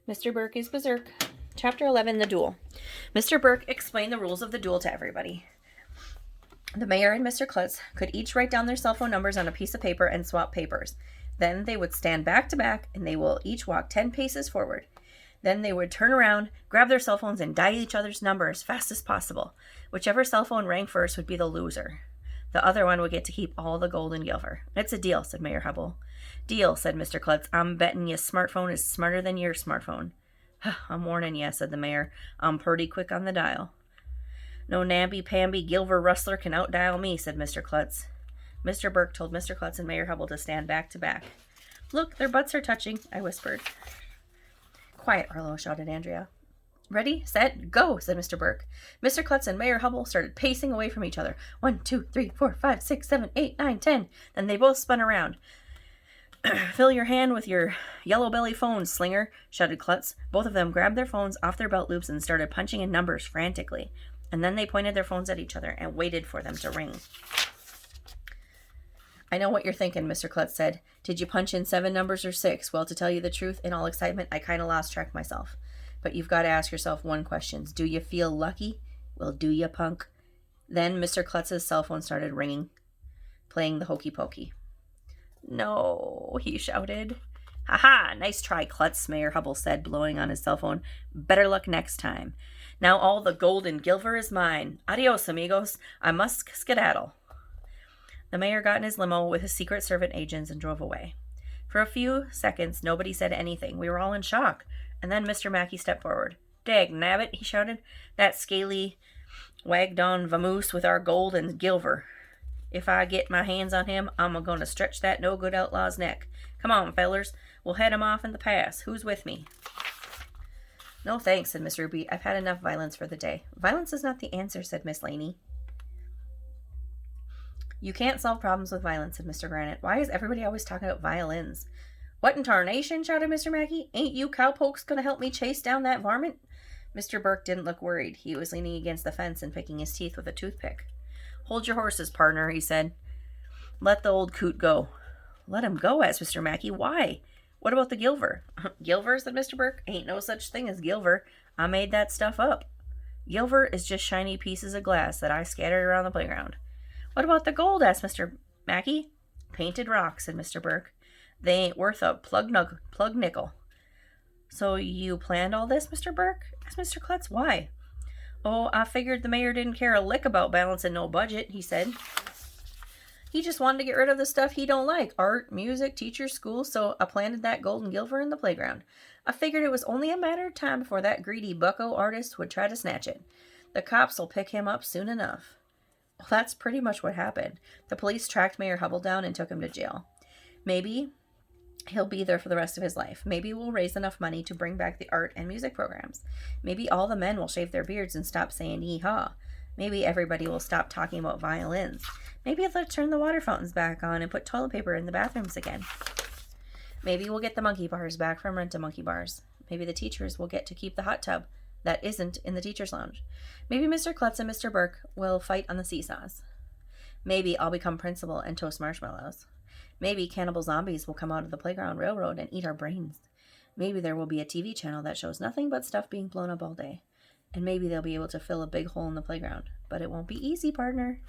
Mr. Burke is Berserk. Chapter 11, The Duel. Mr. Burke explained the rules of the duel to everybody. The mayor and Mr. Klutz could each write down their cell phone numbers on a piece of paper and swap papers. Then they would stand back to back, and they will each walk 10 paces forward. Then they would turn around, grab their cell phones, and dial each other's number as fast as possible. Whichever cell phone rang first would be the loser. The other one would get to keep all the gold and silver. It's a deal, said Mayor Hubble. Deal, said Mr. Klutz. I'm betting your smartphone is smarter than your smartphone. I'm warning you, said the mayor. I'm pretty quick on the dial. No namby-pamby Gilver rustler can outdial me, said Mr. Klutz. Mr. Burke told Mr. Klutz and Mayor Hubble to stand back to back. Look, their butts are touching, I whispered. Quiet, Arlo, shouted Andrea. Ready, set, go, said Mr. Burke. Mr. Klutz and Mayor Hubble started pacing away from each other. 1, 2, 3, 4, 5, 6, 7, 8, 9, 10. Then they both spun around. Fill your hand with your yellow belly phone, Slinger, shouted Klutz. Both of them grabbed their phones off their belt loops and started punching in numbers frantically. And then they pointed their phones at each other and waited for them to ring. I know what you're thinking, Mr. Klutz said. Did you punch in 7 numbers or 6? Well, to tell you the truth, in all excitement, I kind of lost track myself. But you've got to ask yourself one question. Do you feel lucky? Well, do you, punk? Then Mr. Klutz's cell phone started ringing, playing the hokey pokey. No, he shouted. Ha-ha, nice try, Klutz, Mayor Hubble said, blowing on his cell phone. Better luck next time. Now all the gold and silver is mine. Adios, amigos. I must skedaddle. The mayor got in his limo with his Secret Service agents and drove away. For a few seconds, nobody said anything. We were all in shock. And then Mr. Mackey stepped forward. Dag nabbit, he shouted. That scaly wagged on vamoose with our gold and silver. If I get my hands on him, I'm going to stretch that no-good outlaw's neck. Come on, fellers. We'll head him off in the pass. Who's with me? No thanks, said Miss Ruby. I've had enough violence for the day. Violence is not the answer, said Miss Laney. You can't solve problems with violence, said Mr. Granite. Why is everybody always talking about violins? What in tarnation? Shouted Mr. Mackey. Ain't you cowpokes going to help me chase down that varmint? Mr. Burke didn't look worried. He was leaning against the fence and picking his teeth with a toothpick. Hold your horses, partner, he said. Let the old coot go. Let him go, asked Mr. Mackey. Why? What about the Gilver? Gilver, said Mr. Burke. Ain't no such thing as Gilver. I made that stuff up. Gilver is just shiny pieces of glass that I scattered around the playground. What about the gold, asked Mr. Mackey. Painted rock, said Mr. Burke. They ain't worth a plug nickel. So you planned all this, Mr. Burke? asked Mr. Klutz. Why? Oh, I figured the mayor didn't care a lick about balancing no budget, he said. He just wanted to get rid of the stuff he don't like. Art, music, teachers, school, so I planted that gold and silver in the playground. I figured it was only a matter of time before that greedy bucko artist would try to snatch it. The cops will pick him up soon enough. Well, that's pretty much what happened. The police tracked Mayor Hubble down and took him to jail. Maybe he'll be there for the rest of his life. Maybe we'll raise enough money to bring back the art and music programs. Maybe all the men will shave their beards and stop saying yee-haw. Maybe everybody will stop talking about violins. Maybe they'll turn the water fountains back on and put toilet paper in the bathrooms again. Maybe we'll get the monkey bars back from Rent-A-Monkey Bars. Maybe the teachers will get to keep the hot tub that isn't in the teacher's lounge. Maybe Mr. Klutz and Mr. Burke will fight on the seesaws. Maybe I'll become principal and toast marshmallows. Maybe cannibal zombies will come out of the playground railroad and eat our brains. Maybe there will be a TV channel that shows nothing but stuff being blown up all day. And maybe they'll be able to fill a big hole in the playground. But it won't be easy, partner.